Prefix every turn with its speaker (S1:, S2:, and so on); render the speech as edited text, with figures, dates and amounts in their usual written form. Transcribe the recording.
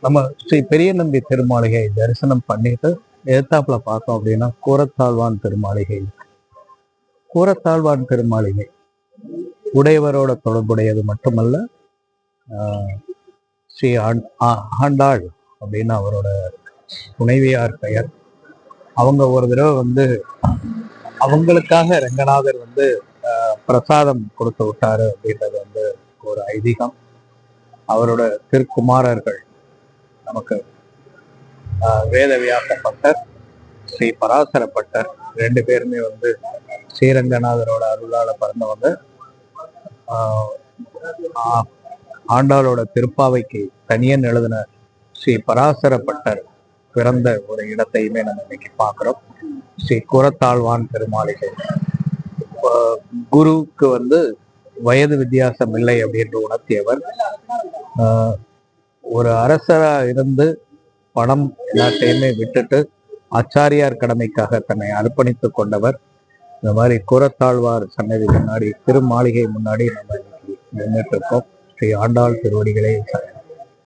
S1: நம்ம ஸ்ரீ பெரிய நம்பி திருமாளிகை தரிசனம் பண்ணிட்டு எதிர்த்தாப்புல பார்த்தோம் அப்படின்னா கூரத்தாழ்வான் திருமாளிகை. கூரத்தாழ்வான் திருமாளிகை உடையவரோட தொடர்புடையது மட்டுமல்ல, ஸ்ரீ ஆண்டாள் அப்படின்னு அவரோட துணைவியார் பெயர். அவங்க ஒரு தடவை அவங்களுக்காக ரங்கநாதர் பிரசாதம் கொடுத்து விட்டாரு அப்படின்றது ஒரு ஐதீகம். அவரோட திருக்குமாரர்கள் நமக்கு வேதவியாசப்பட்டர், ஸ்ரீ பராசரப்பட்டர், ரெண்டு பேருமே ஸ்ரீரங்கநாதரோட அருளால பிறந்தவங்க. ஆண்டாளோட திருப்பாவைக்கு தனியன் எழுதின ஸ்ரீ பராசரப்பட்டர் பிறந்த ஒரு இடத்தையுமே நம்ம இன்னைக்கு பார்க்கிறோம். ஸ்ரீ கூரத்தாழ்வான் திருமாளிகை. குருவுக்கு வயது வித்தியாசம் இல்லை அப்படின்னு உணர்த்தியவர். ஒரு அரசரா இருந்து பணம் எல்லாத்தையுமே விட்டுட்டு ஆச்சாரியார் கடமைக்காக தன்னை அர்ப்பணித்து கொண்டவர். இந்த மாதிரி கூரத்தாழ்வார் சன்னதி முன்னாடி, திருமாளிகை முன்னாடி நம்ம இன்னைக்கு நின்றுட்டு இருக்கோம். ஸ்ரீ ஆண்டாள் திருவடிகளே